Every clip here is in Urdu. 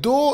2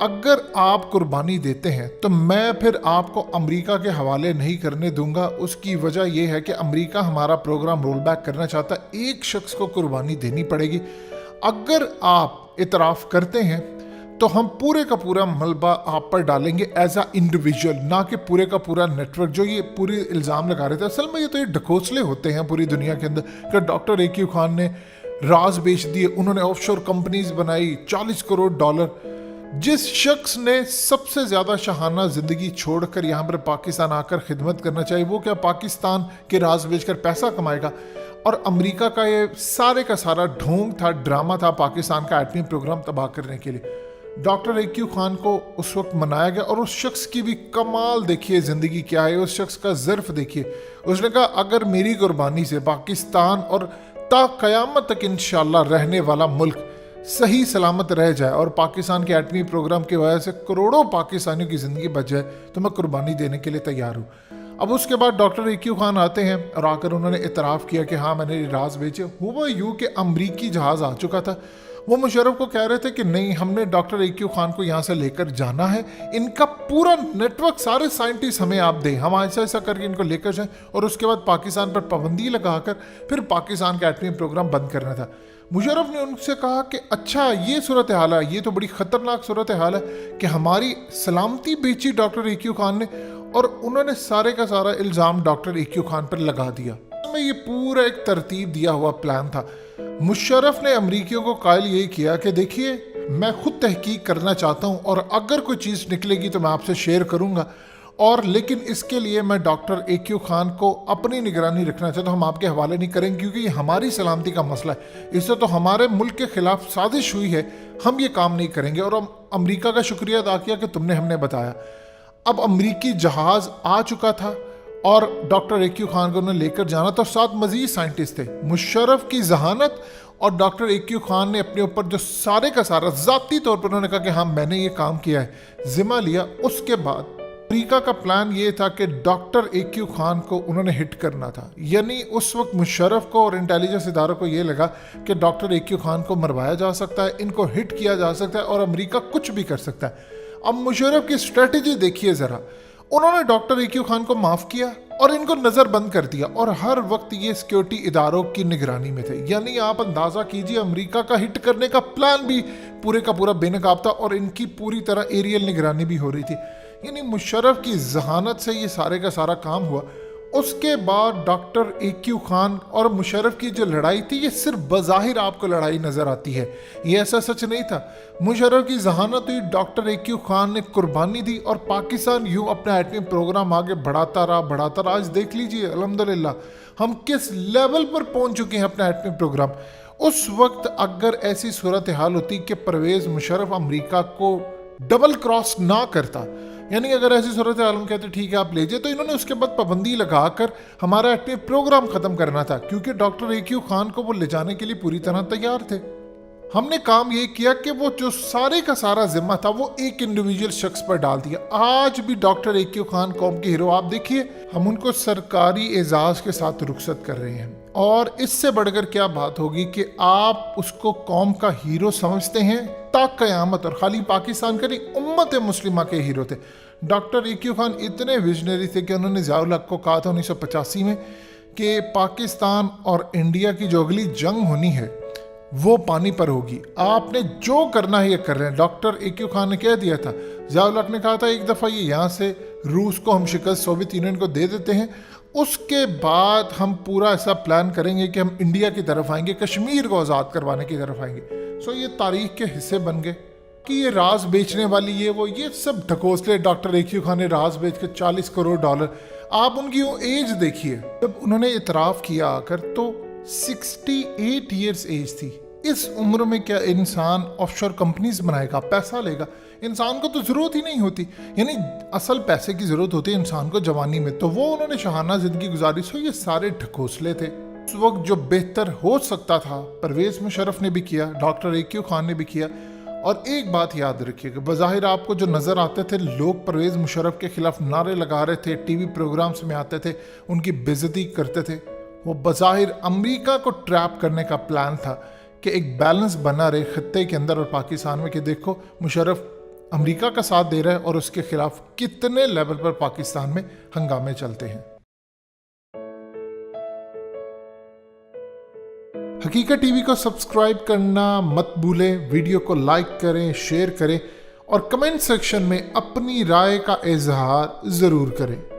اگر آپ قربانی دیتے ہیں تو میں پھر آپ کو امریکہ کے حوالے نہیں کرنے دوں گا۔ اس کی وجہ یہ ہے کہ امریکہ ہمارا پروگرام رول بیک کرنا چاہتا ہے، ایک شخص کو قربانی دینی پڑے گی۔ اگر آپ اعتراف کرتے ہیں تو ہم پورے کا پورا ملبہ آپ پر ڈالیں گے ایز اے انڈیویجول، نہ کہ پورے کا پورا نیٹ ورک جو یہ پوری الزام لگا رہے تھے۔ اصل میں یہ تو یہ ڈھکوسلے ہوتے ہیں پوری دنیا کے اندر کہ ڈاکٹر اے کیو خان نے راز بیچ دیے، انہوں نے آف شور کمپنیز بنائی، $40 کروڑ۔ جس شخص نے سب سے زیادہ شاہانہ زندگی چھوڑ کر یہاں پر پاکستان آ کر خدمت کرنا چاہیے، وہ کیا پاکستان کے راز بیچ کر پیسہ کمائے گا؟ اور امریکہ کا یہ سارے کا سارا ڈھونگ تھا، ڈرامہ تھا پاکستان کا ایٹمی پروگرام تباہ کرنے کے لیے۔ ڈاکٹر اے کیو خان کو اس وقت منایا گیا، اور اس شخص کی بھی کمال دیکھیے زندگی کیا ہے، اس شخص کا ظرف دیکھیے۔ اس نے کہا اگر میری قربانی سے پاکستان اور تا قیامت تک انشاءاللہ رہنے والا ملک صحیح سلامت رہ جائے اور پاکستان کے ایٹمی پروگرام کی وجہ سے کروڑوں پاکستانیوں کی زندگی بچ جائے تو میں قربانی دینے کے لیے تیار ہوں۔ اب اس کے بعد ڈاکٹر اے کیو خان آتے ہیں اور آ کر انہوں نے اعتراف کیا کہ ہاں میں نے راز بیچے۔ ہوا یوں کہ امریکی جہاز آ چکا تھا، وہ مشرف کو کہہ رہے تھے کہ نہیں، ہم نے ڈاکٹر اے کیو خان کو یہاں سے لے کر جانا ہے، ان کا پورا نیٹ ورک سارے سائنٹسٹ ہمیں آپ دیں، ہم ایسا کر کے ان کو لے کر جائیں، اور اس کے بعد پاکستان پر پابندی لگا کر پھر پاکستان کا ایٹمی پروگرام بند کرنا تھا۔ مشرف نے ان سے کہا کہ اچھا یہ صورتحال ہے، یہ تو بڑی خطرناک صورتحال ہے کہ ہماری سلامتی بیچی ڈاکٹر اے کیو خان نے، اور انہوں نے سارے کا سارا الزام ڈاکٹر اے کیو خان پر لگا دیا۔ میں یہ پورا ایک ترتیب دیا ہوا پلان تھا۔ مشرف نے امریکیوں کو قائل یہی کیا کہ دیکھیے میں خود تحقیق کرنا چاہتا ہوں، اور اگر کوئی چیز نکلے گی تو میں آپ سے شیئر کروں گا، اور لیکن اس کے لیے میں ڈاکٹر اے کیو خان کو اپنی نگرانی رکھنا چاہتا ہوں، ہم آپ کے حوالے نہیں کریں گے کیونکہ یہ ہماری سلامتی کا مسئلہ ہے، اس سے تو ہمارے ملک کے خلاف سازش ہوئی ہے، ہم یہ کام نہیں کریں گے۔ اور ہم امریکہ کا شکریہ ادا کیا کہ تم نے ہمیں بتایا۔ اب امریکی جہاز آ چکا تھا اور ڈاکٹر اے کیو خان کو انہیں لے کر جانا تھا، ساتھ مزید سائنٹسٹ تھے۔ مشرف کی ذہانت اور ڈاکٹر اے کیو خان نے اپنے اوپر جو سارے کا سارا ذاتی طور پر انہوں نے کہا کہ ہاں میں نے یہ کام کیا ہے، ذمہ لیا۔ اس کے بعد امریکہ کا پلان یہ تھا کہ ڈاکٹر اے کیو خان کو انہوں نے ہٹ کرنا تھا، یعنی اس وقت مشرف کو اور انٹیلیجنس اداروں کو یہ لگا کہ ڈاکٹر اے کیو خان کو مروایا جا سکتا ہے، ان کو ہٹ کیا جا سکتا ہے اور امریکہ کچھ بھی کر سکتا ہے۔ اب مشرف کی اسٹریٹجی دیکھیے ذرا، انہوں نے ڈاکٹر اے کیو خان کو معاف کیا اور ان کو نظر بند کر دیا، اور ہر وقت یہ سیکیورٹی اداروں کی نگرانی میں تھے۔ یعنی آپ اندازہ کیجئے امریکہ کا ہٹ کرنے کا پلان بھی پورے کا پورا بے نقاب تھا، اور ان کی پوری طرح ایریل نگرانی بھی ہو رہی تھی۔ یعنی مشرف کی ذہانت سے یہ سارے کا سارا کام ہوا۔ اس کے بعد ڈاکٹر اے کیو خان اور مشرف کی جو لڑائی تھی یہ صرف بظاہر آپ کو لڑائی نظر آتی ہے، یہ ایسا سچ نہیں تھا۔ مشرف کی ذہانت ہوئی، ڈاکٹر اے کیو خان نے قربانی دی، اور پاکستان یوں اپنا ایٹمی پروگرام آگے بڑھاتا رہا۔ آج دیکھ لیجئے الحمدللہ ہم کس لیول پر پہنچ چکے ہیں اپنا ایٹمی پروگرام۔ اس وقت اگر ایسی صورتحال ہوتی کہ پرویز مشرف امریکہ کو ڈبل کراس نہ کرتا، یعنی اگر ایسی صورتحال ہم کہتے ٹھیک ہے آپ لے جائے، تو انہوں نے اس کے بعد پابندی لگا کر ہمارا ایٹمی پروگرام ختم کرنا تھا، کیونکہ ڈاکٹر اے کیو خان کو وہ لے جانے کے لیے پوری طرح تیار تھے۔ ہم نے کام یہ کیا کہ وہ جو سارے کا سارا ذمہ تھا وہ ایک انڈیویجول شخص پر ڈال دیا۔ آج بھی ڈاکٹر اے کیو خان قوم کے ہیرو، آپ دیکھیے ہم ان کو سرکاری اعزاز کے ساتھ رخصت کر رہے ہیں، اور اس سے بڑھ کر کیا بات ہوگی کہ آپ اس کو قوم کا ہیرو سمجھتے ہیں تا قیامت، اور خالی پاکستان کا نہیں امت مسلمہ کے ہیرو تھے۔ ڈاکٹر اے کیو خان اتنے ویژنری تھے کہ انہوں نے ضیاء الحق کو کہا تھا 1985 میں کہ پاکستان اور انڈیا کی جو اگلی جنگ ہونی ہے وہ پانی پر ہوگی، آپ نے جو کرنا ہے یہ کر رہے ہیں۔ ڈاکٹر اے کیو خان نے کہہ دیا تھا، ضیاء الحق نے کہا تھا ایک دفعہ یہ یہاں سے روس کو ہم شکست سوویت یونین کو دے دیتے ہیں، اس کے بعد ہم پورا ایسا پلان کریں گے کہ ہم انڈیا کی طرف آئیں گے، کشمیر کو آزاد کروانے کی طرف آئیں گے۔ سو یہ تاریخ کے حصے بن گئے کہ یہ راز بیچنے والی یہ سب ڈھکوسلے ڈاکٹر اے کیو خان نے راز بیچ کے $40 کروڑ۔ آپ ان کی وہ ایج دیکھیے، جب انہوں نے اعتراف کیا آ کر تو 68 ایئرس ایج تھی۔ اس عمر میں کیا انسان آف شور کمپنیز بنائے گا، پیسہ لے گا؟ انسان کو تو ضرورت ہی نہیں ہوتی، یعنی اصل پیسے کی ضرورت ہوتی ہے انسان کو جوانی میں، تو وہ انہوں نے شاہانہ زندگی گزاری۔ سو یہ سارے ڈھکوسلے تھے۔ اس وقت جو بہتر ہو سکتا تھا پرویز مشرف نے بھی کیا، ڈاکٹر اے کیو خان نے بھی کیا۔ اور ایک بات یاد رکھیے کہ بظاہر آپ کو جو نظر آتے تھے لوگ پرویز مشرف کے خلاف نعرے لگا رہے تھے، ٹی وی پروگرامز میں آتے تھے، ان کی بے عزتی کرتے تھے، وہ بظاہر امریکہ کو ٹریپ کرنے کا پلان تھا کہ ایک بیلنس بنا رہے خطے کے اندر اور پاکستان میں، کہ دیکھو مشرف امریکہ کا ساتھ دے رہا ہے اور اس کے خلاف کتنے لیول پر پاکستان میں ہنگامے چلتے ہیں۔ حقیقت ٹی وی کو سبسکرائب کرنا مت بھولیں، ویڈیو کو لائک کریں، شیئر کریں اور کمنٹ سیکشن میں اپنی رائے کا اظہار ضرور کریں۔